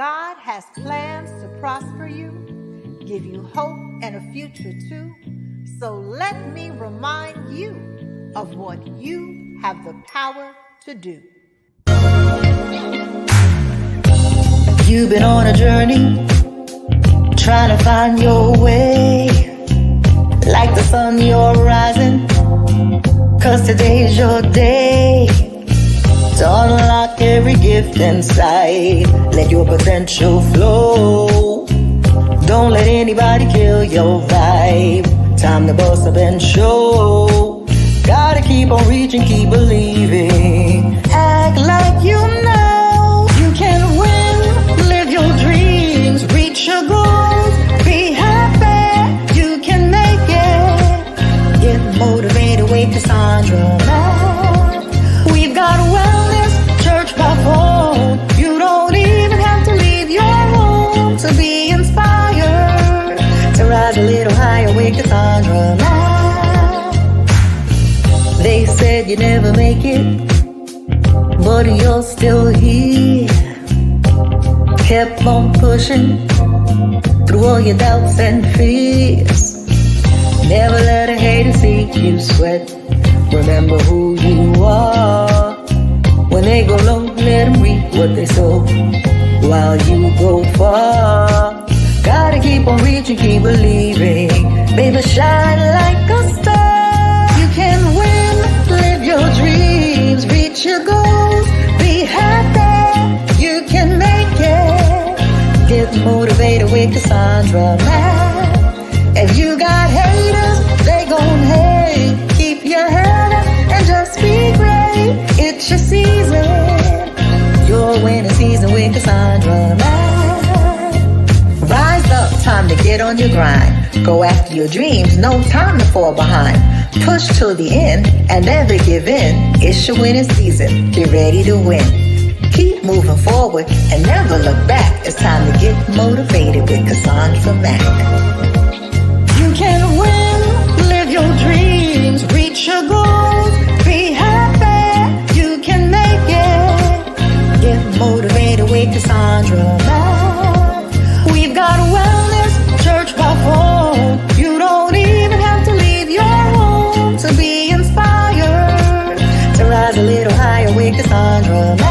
God has plans to prosper you, give you hope and a future too. So let me remind you of what you have the power to do. You've been on a journey, trying to find your way. Like the sun, you're rising, 'cause today's your day to unlock every gift inside. Let your potential flow. Don't let anybody kill your vibe. Time to bust up and show. Gotta keep on reaching, keep believing. Act like you know you can win. Live your dreams, reach your goals. Be happy, you can make it. Get motivated with Cassandra. We've got wellness, church by phone. You don't even have to leave your home to be inspired. To rise a little higher with Cassandra. They said you'd never make it, but you're still here. Kept on pushing through all your doubts and fears. Never let a hater see you sweat. Remember who you are. When they go low, let them reap what they sow while you go far. Gotta keep on reaching, keep believing. Baby, shine like a star. You can win, live your dreams, reach your goals. Be happy, you can make it. Get motivated with Cassandra. If you got haters, they gon' hate. Keep your head up and just be great. It's your season, your winning season with Cassandra. Rise up, time to get on your grind. Go after your dreams, no time to fall behind. Push till the end and never give in. It's your winning season, get ready to win. Keep moving forward and never look back. It's time to get motivated with Cassandra Mack. You can win, live your dreams, reach your goals. Be happy, you can make it. Get motivated with Cassandra Mack. We've got wellness, church by phone. You don't even have to leave your home to be inspired. To rise a little higher with Cassandra Mack.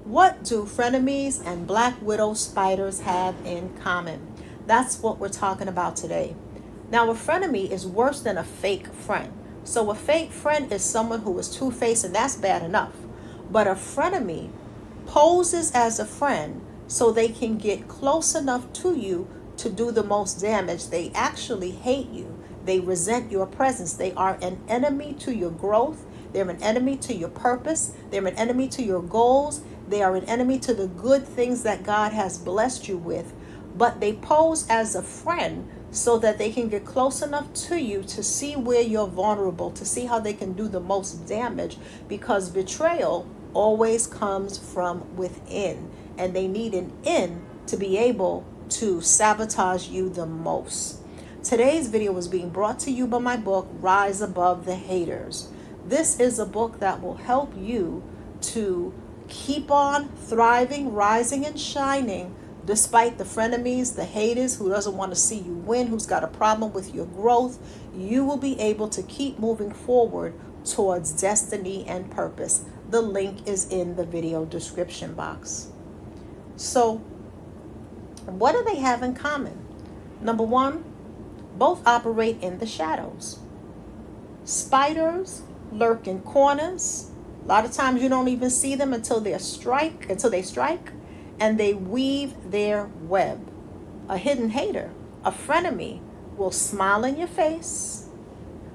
What do frenemies and black widow spiders have in common? That's what we're talking about today. Now, a frenemy is worse than a fake friend. So a fake friend is someone who is two-faced, and that's bad enough. But a frenemy poses as a friend so they can get close enough to you to do the most damage. They actually hate you. They resent your presence. They are an enemy to your growth. They're an enemy to your purpose. They're an enemy to your goals. They are an enemy to the good things that God has blessed you with. But they pose as a friend so that they can get close enough to you to see where you're vulnerable, to see how they can do the most damage, because betrayal always comes from within, and they need an in to be able to sabotage you the most. Today's video was being brought to you by my book, Rise Above the Haters. This is a book that will help you to keep on thriving, rising, and shining despite the frenemies, the haters who doesn't want to see you win, who's got a problem with your growth. You will be able to keep moving forward towards destiny and purpose. The link is in the video description box. So, what do they have in common? Number one, both operate in the shadows. Spiders lurk in corners. A lot of times you don't even see them until they strike, and they weave their web. A hidden hater, a frenemy, will smile in your face,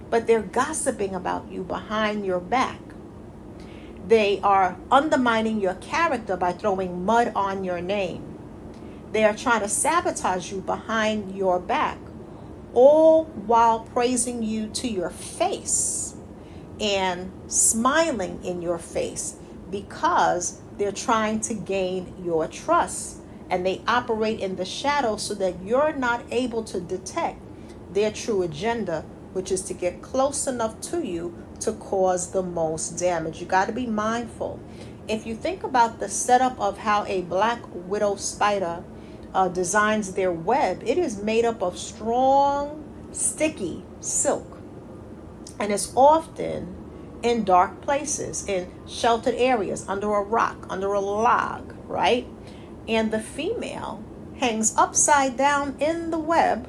but they're gossiping about you behind your back. They are undermining your character by throwing mud on your name. They are trying to sabotage you behind your back, all while praising you to your face and smiling in your face, because they're trying to gain your trust, and they operate in the shadows so that you're not able to detect their true agenda, which is to get close enough to you to cause the most damage. You got to be mindful. If you think about the setup of how a black widow spider designs their web, it is made up of strong, sticky silk. And it's often in dark places, in sheltered areas, under a rock, under a log, right? And the female hangs upside down in the web,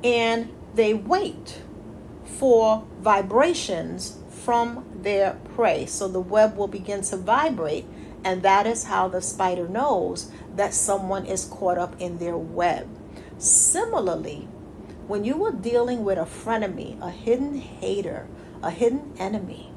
and they wait for vibrations from their prey. So the web will begin to vibrate, and that is how the spider knows that someone is caught up in their web. Similarly, when you are dealing with a frenemy, a hidden hater, a hidden enemy,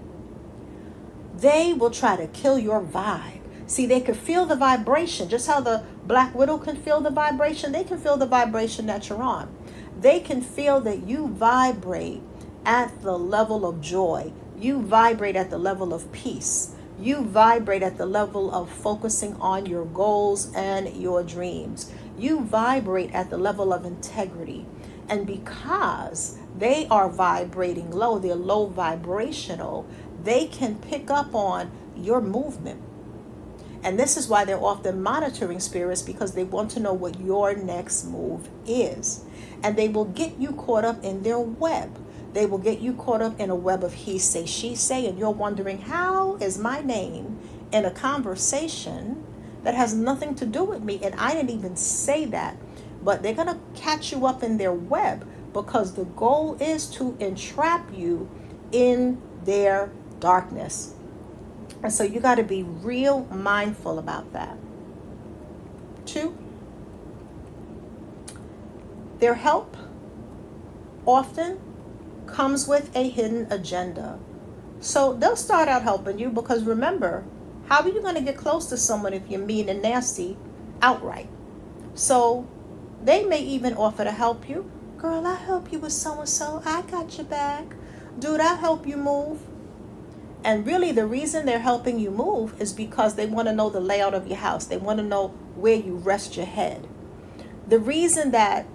they will try to kill your vibe. See, they can feel the vibration, just how the black widow can feel the vibration. They can feel the vibration that you're on. They can feel that you vibrate at the level of joy. You vibrate at the level of peace. You vibrate at the level of focusing on your goals and your dreams. You vibrate at the level of integrity. And because they are vibrating low, they're low vibrational, they can pick up on your movement. And this is why they're often monitoring spirits, because they want to know what your next move is. And they will get you caught up in their web. They will get you caught up in a web of he say, she say, and you're wondering, how is my name in a conversation that has nothing to do with me? And I didn't even say that. But they're going to catch you up in their web, because the goal is to entrap you in their darkness. And so you got to be real mindful about that. 2, their help often comes with a hidden agenda. So they'll start out helping you, because remember, how are you going to get close to someone if you're mean and nasty outright? So they may even offer to help you. Girl, I'll help you with so-and-so. I got your back. Dude, I'll help you move. And really the reason they're helping you move is because they want to know the layout of your house. They want to know where you rest your head. The reason that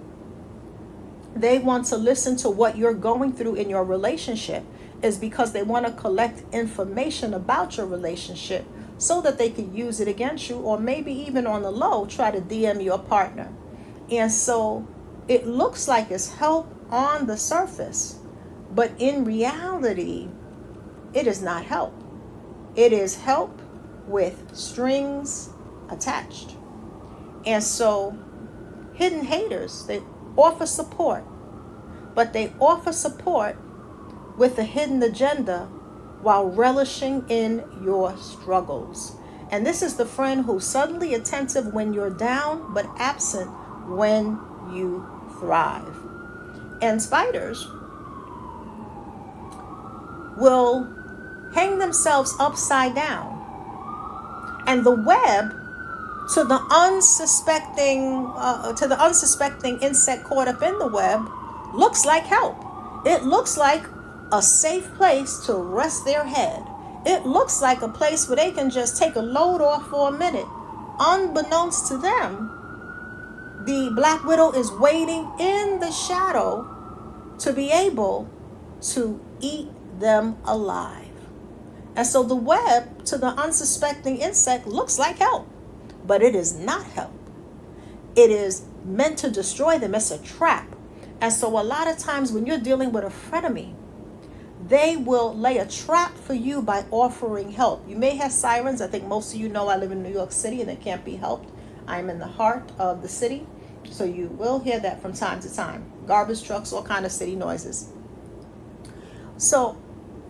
they want to listen to what you're going through in your relationship is because they want to collect information about your relationship so that they can use it against you, or maybe even on the low, try to DM your partner. And so it looks like it's help on the surface, but in reality, it is not help. It is help with strings attached. And so hidden haters, they offer support, but they offer support with a hidden agenda while relishing in your struggles. And this is the friend who's suddenly attentive when you're down, but absent when you thrive. And spiders will hang themselves upside down, and the web to the unsuspecting insect caught up in the web looks like help. It looks like a safe place to rest their head. It looks like a place where they can just take a load off for a minute. Unbeknownst to them, the black widow is waiting in the shadow to be able to eat them alive. And so the web to the unsuspecting insect looks like help, but it is not help. It is meant to destroy them. It's a trap. And so a lot of times when you're dealing with a frenemy, they will lay a trap for you by offering help. You may have sirens. I think most of you know I live in New York City and it can't be helped. I'm in the heart of the city, so you will hear that from time to time. Garbage trucks, all kind of city noises. So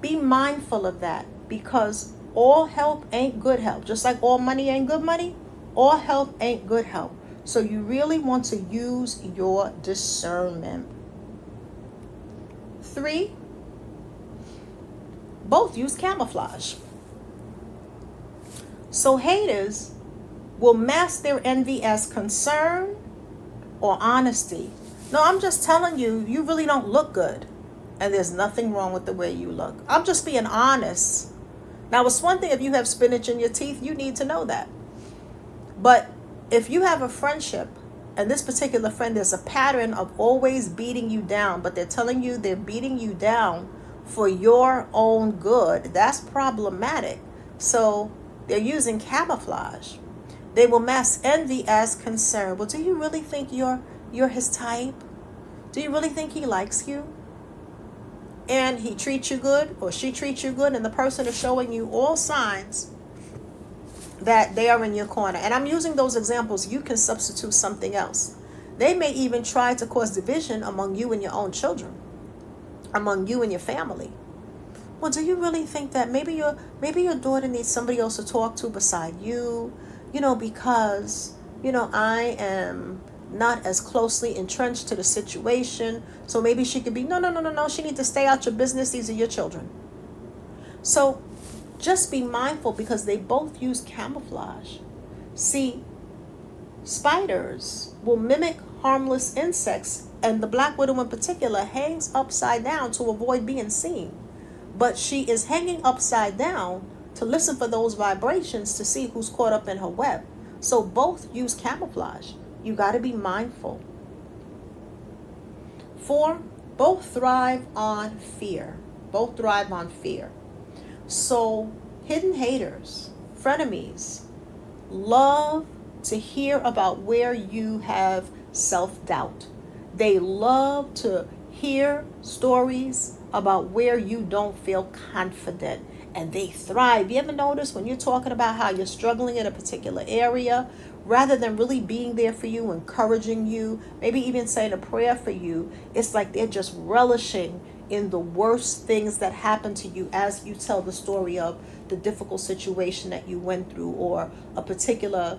be mindful of that, because all help ain't good help. Just like all money ain't good money, all help ain't good help. So you really want to use your discernment. 3, both use camouflage. So haters will mask their envy as concern or honesty. No, I'm just telling you, you really don't look good. And there's nothing wrong with the way you look. I'm just being honest. Now, it's one thing if you have spinach in your teeth, you need to know that. But if you have a friendship And this particular friend, there's a pattern of always beating you down, but they're telling you they're beating you down for your own good. That's problematic. So they're using camouflage. They will mask envy as concern. Well, do you really think you're his type? Do you really think he likes you? And he treats you good, or she treats you good, and the person is showing you all signs that they are in your corner. And I'm using those examples. You can substitute something else. They may even try to cause division among you and your own children, among you and your family. Well, do you really think that maybe your daughter needs somebody else to talk to beside you? Because I am not as closely entrenched to the situation, so maybe she could be no, she needs to stay out your business. These are your children. So just be mindful, because they both use camouflage. See, spiders will mimic harmless insects, and the black widow in particular hangs upside down to avoid being seen. But she is hanging upside down to listen for those vibrations to see who's caught up in her web. So both use camouflage. You got to be mindful. 4, both thrive on fear. Both thrive on fear. So hidden haters, frenemies, love to hear about where you have self-doubt. They love to hear stories about where you don't feel confident, and they thrive. You ever notice when you're talking about how you're struggling in a particular area, rather than really being there for you, encouraging you, maybe even saying a prayer for you, it's like they're just relishing in the worst things that happen to you as you tell the story of the difficult situation that you went through, or a particular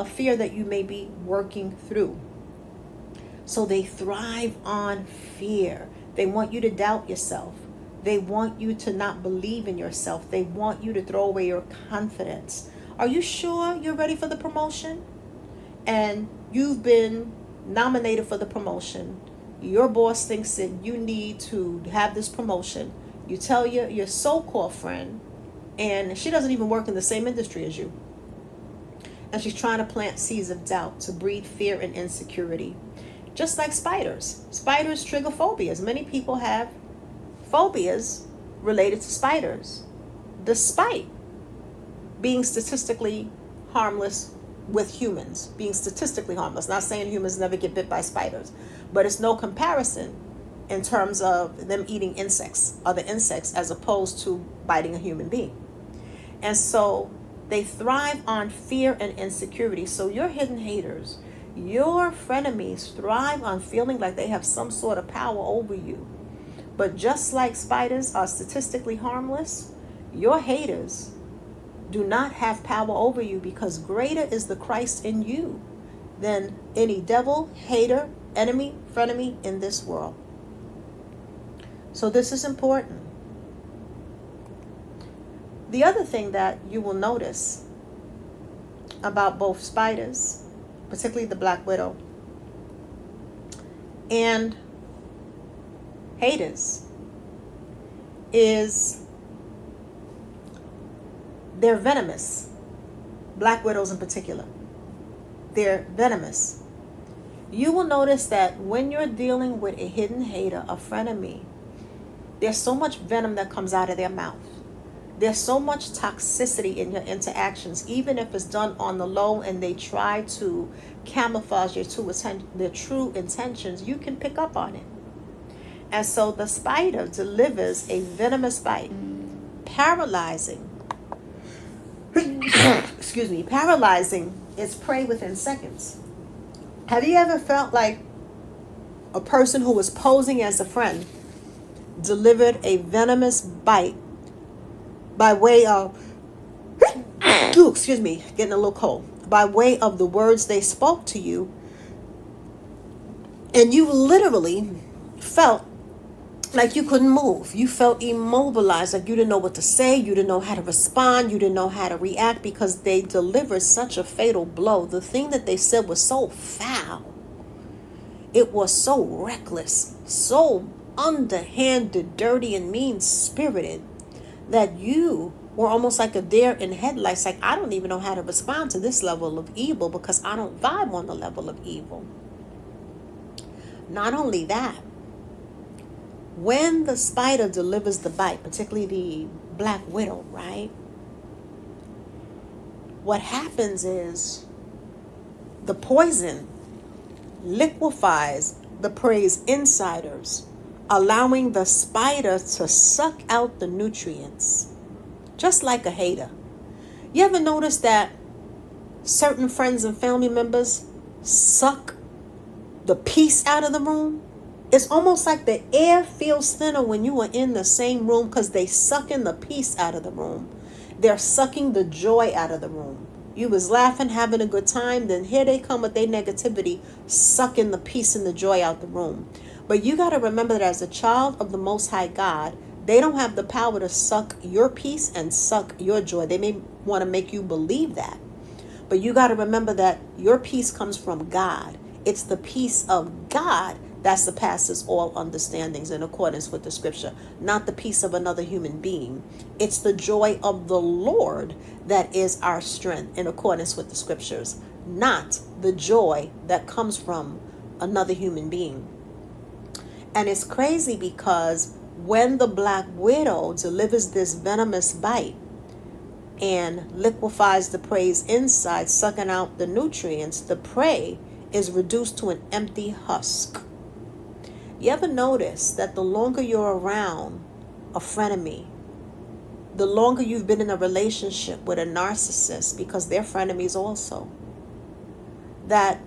fear that you may be working through. So they thrive on fear. They want you to doubt yourself. They want you to not believe in yourself. They want you to throw away your confidence. Are you sure you're ready for the promotion? And you've been nominated for the promotion. Your boss thinks that you need to have this promotion. You tell your so-called friend, and she doesn't even work in the same industry as you. And she's trying to plant seeds of doubt to breed fear and insecurity. Just like spiders. Spiders trigger phobias. Many people have phobias related to spiders, despite being statistically harmless with humans. Being statistically harmless. Not saying humans never get bit by spiders, but it's no comparison in terms of them eating other insects, as opposed to biting a human being. And so they thrive on fear and insecurity. So your hidden haters, your frenemies, thrive on feeling like they have some sort of power over you. But just like spiders are statistically harmless, your haters do not have power over you, because greater is the Christ in you than any devil, hater, enemy, frenemy in this world. So this is important. The other thing that you will notice about both spiders, particularly the black widow, and haters, is they're venomous. Black widows in particular. They're venomous. You will notice that when you're dealing with a hidden hater, a frenemy, there's so much venom that comes out of their mouth. There's so much toxicity in your interactions, even if it's done on the low and they try to camouflage their true intentions, you can pick up on it. And so the spider delivers a venomous bite, paralyzing its prey within seconds. Have you ever felt like a person who was posing as a friend delivered a venomous bite by way of, getting a little cold, by way of the words they spoke to you, and you literally felt like you couldn't move. You felt immobilized, like you didn't know what to say, you didn't know how to respond, you didn't know how to react, because they delivered such a fatal blow. The thing that they said was so foul. It was so reckless, so underhanded, dirty, and mean-spirited, that you We're almost like a deer in headlights. Like, I don't even know how to respond to this level of evil because I don't vibe on the level of evil. Not only that, when the spider delivers the bite, particularly the black widow, right? What happens is the poison liquefies the prey's insiders, allowing the spider to suck out the nutrients, just like a hater. You ever notice that certain friends and family members suck the peace out of the room? It's almost like the air feels thinner when you are in the same room because they sucking the peace out of the room. They're sucking the joy out of the room. You was laughing, having a good time, then here they come with their negativity, sucking the peace and the joy out the room. But you got to remember that as a child of the Most High God, they don't have the power to suck your peace and suck your joy. They may want to make you believe that. But you got to remember that your peace comes from God. It's the peace of God that surpasses all understandings in accordance with the scripture, not the peace of another human being. It's the joy of the Lord that is our strength in accordance with the scriptures, not the joy that comes from another human being. And it's crazy because when the black widow delivers this venomous bite and liquefies the prey's inside, sucking out the nutrients, the prey is reduced to an empty husk. You ever notice that the longer you're around a frenemy, the longer you've been in a relationship with a narcissist, because they're frenemies also, that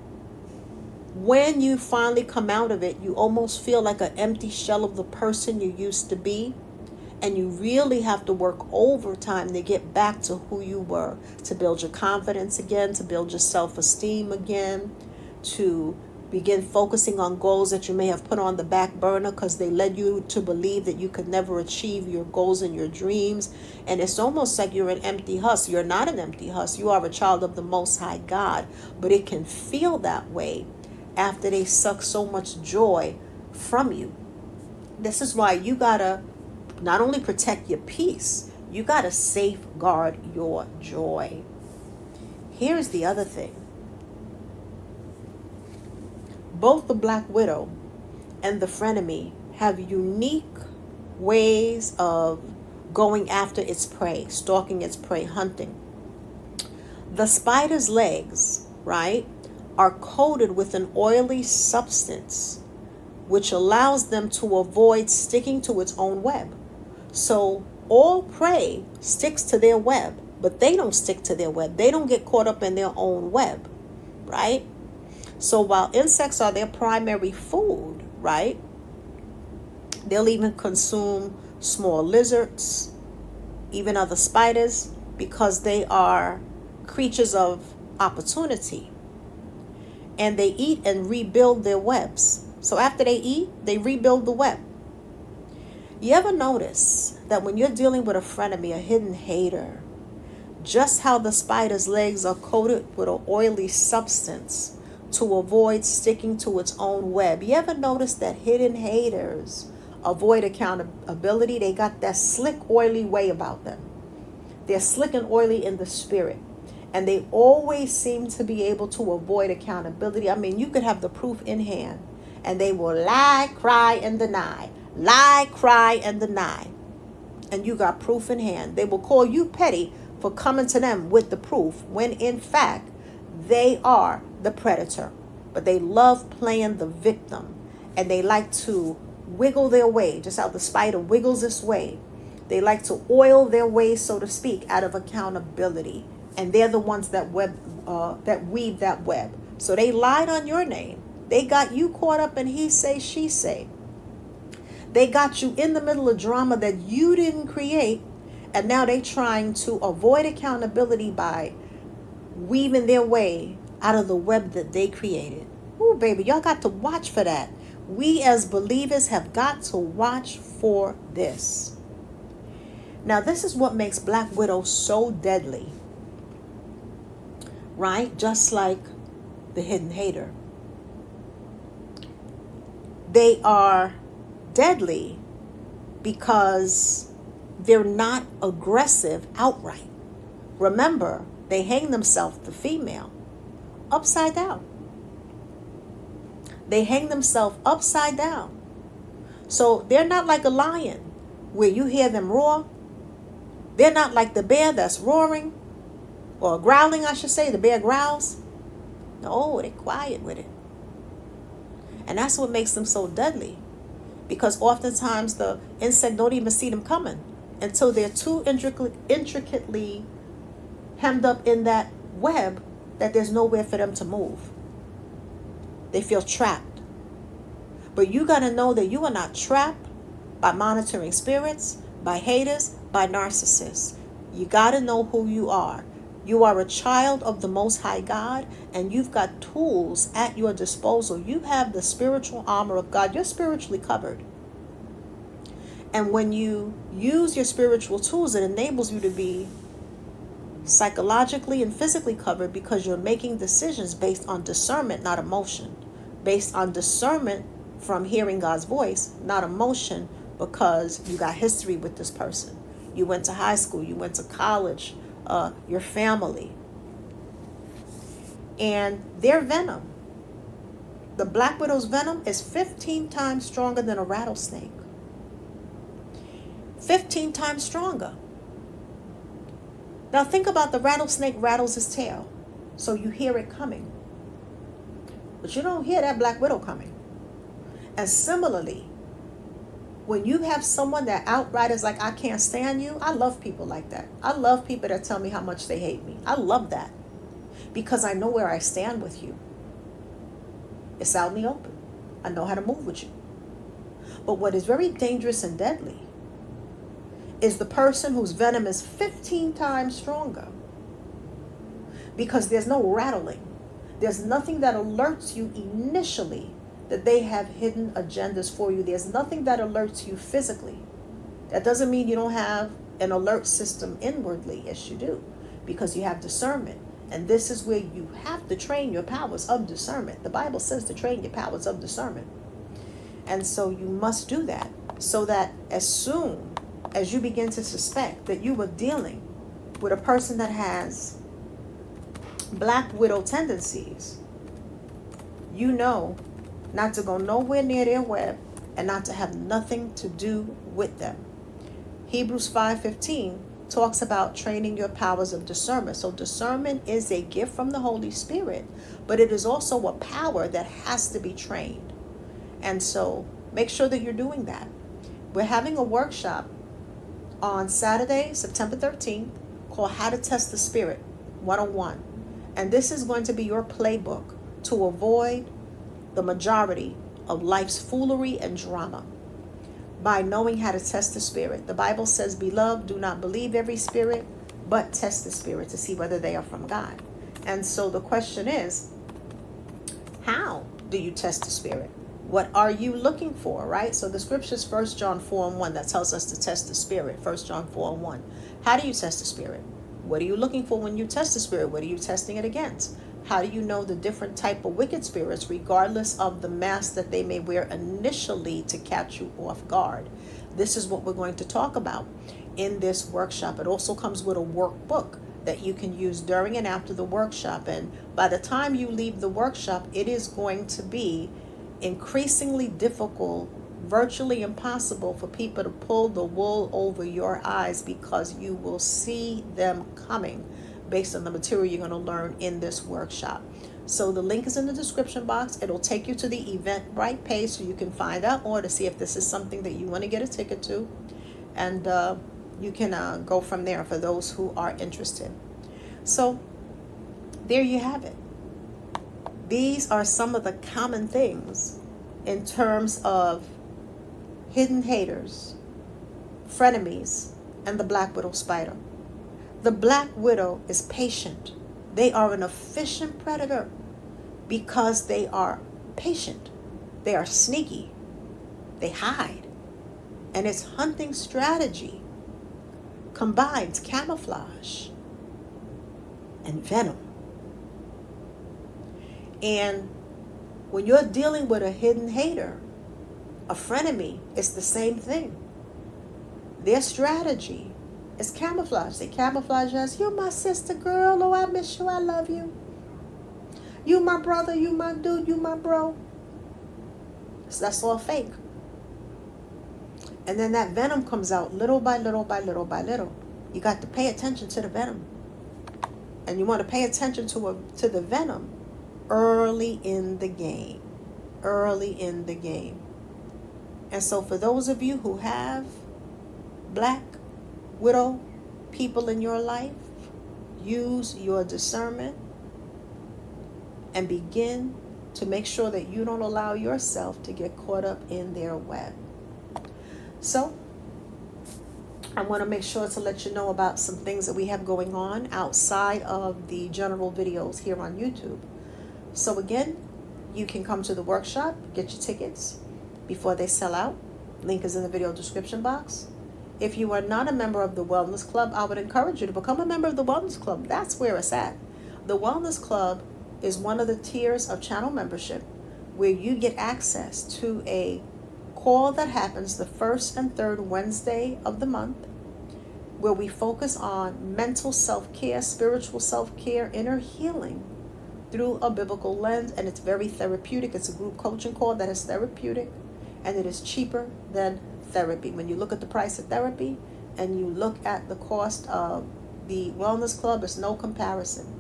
when you finally come out of it, you almost feel like an empty shell of the person you used to be. And you really have to work overtime to get back to who you were, to build your confidence again, to build your self-esteem again, to begin focusing on goals that you may have put on the back burner because they led you to believe that you could never achieve your goals and your dreams. And it's almost like you're an empty husk. You're not an empty husk. You are a child of the Most High God. But it can feel that way after they suck so much joy from you. This is why you gotta not only protect your peace, you gotta safeguard your joy. Here's the other thing. Both the black widow and the frenemy have unique ways of going after its prey, stalking its prey, hunting. The spider's legs, right, are coated with an oily substance which allows them to avoid sticking to its own web. So all prey sticks to their web, but they don't stick to their web. They don't get caught up in their own web, right? So while insects are their primary food, right, they'll even consume small lizards, even other spiders, because they are creatures of opportunity. And they eat and rebuild their webs. So after they eat, they rebuild the web. You ever notice that when you're dealing with a frenemy, a hidden hater, just how the spider's legs are coated with an oily substance to avoid sticking to its own web? You ever notice that hidden haters avoid accountability? They got that slick, oily way about them. They're slick and oily in the spirit. And they always seem to be able to avoid accountability. I mean, you could have the proof in hand, and they will lie, cry, and deny. Lie, cry, and deny. And you got proof in hand. They will call you petty for coming to them with the proof, when in fact, they are the predator. But they love playing the victim. And they like to wiggle their way, just how the spider wiggles its way. They like to oil their way, so to speak, out of accountability. And they're the ones that weave that web. So they lied on your name. They got you caught up in he say, she say. They got you in the middle of drama that you didn't create. And now they trying to avoid accountability by weaving their way out of the web that they created. Ooh, baby, y'all got to watch for that. We as believers have got to watch for this. Now, this is what makes Black Widow so deadly, right? Just like the hidden hater. They are deadly because they're not aggressive outright. Remember, they hang themselves, the female, upside down. They hang themselves upside down. So they're not like a lion where you hear them roar. They're not like the bear that's roaring or growling, I should say. The bear growls. No, they're quiet with it. And that's what makes them so deadly. Because oftentimes the insect don't even see them coming until they're too intricately hemmed up in that web that there's nowhere for them to move. They feel trapped. But you got to know that you are not trapped by monitoring spirits, by haters, by narcissists. You got to know who you are. You are a child of the Most High God, and you've got tools at your disposal. You have the spiritual armor of God. You're spiritually covered. And when you use your spiritual tools, it enables you to be psychologically and physically covered because you're making decisions based on discernment, not emotion. Based on discernment from hearing God's voice, not emotion, because you got history with this person. You went to high school, you went to college, your family. And their venom, the black widow's venom, is 15 times stronger than a rattlesnake. 15 times stronger. Now think about the rattlesnake rattles his tail, so you hear it coming. But you don't hear that black widow coming. And similarly, when you have someone that outright is like, I can't stand you, I love people like that. I love people that tell me how much they hate me. I love that because I know where I stand with you. It's out in the open. I know how to move with you. But what is very dangerous and deadly is the person whose venom is 15 times stronger, because there's no rattling. There's nothing that alerts you initially that they have hidden agendas for you. There's nothing that alerts you physically. That doesn't mean you don't have an alert system inwardly. Yes, you do, because you have discernment. And this is where you have to train your powers of discernment. The Bible says to train your powers of discernment. And so you must do that so that as soon as you begin to suspect that you were dealing with a person that has black widow tendencies, you know not to go nowhere near their web and not to have nothing to do with them. Hebrews 5:15 talks about training your powers of discernment. So discernment is a gift from the Holy Spirit, but it is also a power that has to be trained. And so make sure that you're doing that. We're having a workshop on Saturday, September 13th, called How to Test the Spirit 101. And this is going to be your playbook to avoid the majority of life's foolery and drama by knowing how to test the spirit. The Bible says, beloved, do not believe every spirit, but test the spirit to see whether they are from God. And so the question is, how do you test the spirit? What are you looking for, right? So the scriptures, 1 John 4:1, that tells us to test the spirit. 1 John 4:1. How do you test the spirit? What are you looking for when you test the spirit? What are you testing it against? How do you know the different type of wicked spirits, regardless of the mask that they may wear initially to catch you off guard? This is what we're going to talk about in this workshop. It also comes with a workbook that you can use during and after the workshop. And by the time you leave the workshop, it is going to be increasingly difficult, virtually impossible for people to pull the wool over your eyes, because you will see them coming based on the material you're going to learn in this workshop. So the link is in the description box. It'll take you to the Eventbrite page so you can find out more to see if this is something that you want to get a ticket to. And you can go from there for those who are interested. So there you have it. These are some of the common things in terms of hidden haters, frenemies, and the black widow spider. The black widow is patient. They are an efficient predator because they are patient. They are sneaky. They hide. And its hunting strategy combines camouflage and venom. And when you're dealing with a hidden hater, a frenemy, it's the same thing. Their strategy is camouflage. They camouflage as, you're my sister, girl. Oh, I miss you. I love you. You my brother. You my dude. You my bro. So that's all fake. And then that venom comes out little by little by little by little. You got to pay attention to the venom. And you want to pay attention to the venom early in the game. Early in the game. And so for those of you who have black widow people in your life, use your discernment and begin to make sure that you don't allow yourself to get caught up in their web. So I want to make sure to let you know about some things that we have going on outside of the general videos here on YouTube. So again, you can come to the workshop, get your tickets before they sell out. Link is in the video description box. If you are not a member of the Wellness Club, I would encourage you to become a member of the Wellness Club. That's where it's at. The Wellness Club is one of the tiers of channel membership where you get access to a call that happens the first and third Wednesday of the month, where we focus on mental self-care, spiritual self-care, inner healing through a biblical lens, and it's very therapeutic. It's a group coaching call that is therapeutic, and it is cheaper than therapy. When you look at the price of therapy and you look at the cost of the Wellness Club, there's no comparison.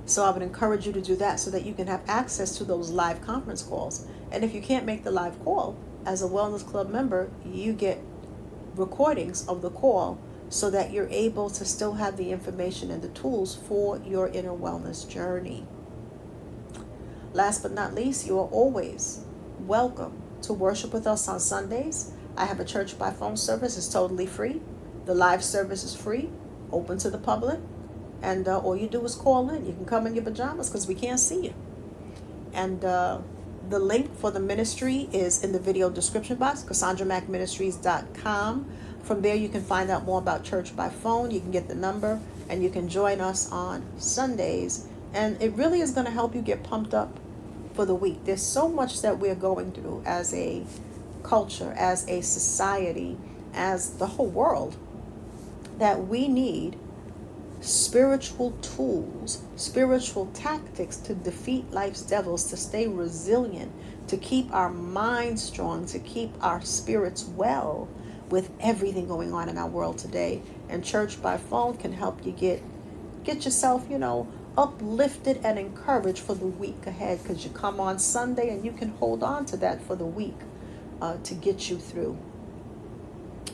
So I would encourage you to do that so that you can have access to those live conference calls. And if you can't make the live call, as a Wellness Club member, you get recordings of the call so that you're able to still have the information and the tools for your inner wellness journey. Last but not least, you are always welcome to worship with us on Sundays. I have a church by phone service. It's totally free. The live service is free, open to the public. And all you do is call in. You can come in your pajamas because we can't see you. And the link for the ministry is in the video description box, CassandraMacMinistries.com. From there, you can find out more about church by phone. You can get the number, and you can join us on Sundays. And it really is going to help you get pumped up for the week. There's so much that we're going through as a culture, as a society, as the whole world, that we need spiritual tools, spiritual tactics to defeat life's devils, to stay resilient, to keep our minds strong, to keep our spirits well with everything going on in our world today. And church by phone can help you get yourself, uplifted and encouraged for the week ahead, because you come on Sunday and you can hold on to that for the week to get you through.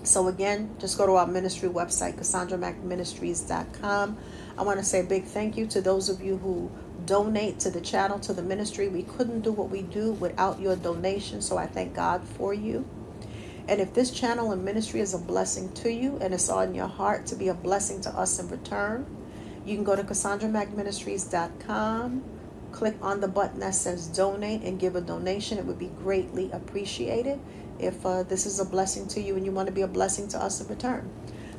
So again, just go to our ministry website, CassandraMacMinistries.com. I want to say a big thank you to those of you who donate to the channel, to the ministry. We couldn't do what we do without your donation, so I thank God for you. And if this channel and ministry is a blessing to you and it's on your heart to be a blessing to us in return, you can go to CassandraMacMinistries.com, click on the button that says donate, and give a donation. It would be greatly appreciated if this is a blessing to you and you want to be a blessing to us in return.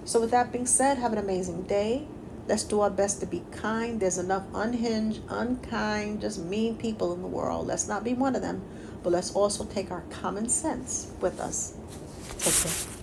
So with that being said, have an amazing day. Let's do our best to be kind. There's enough unhinged, unkind, just mean people in the world. Let's not be one of them, but let's also take our common sense with us. Take care.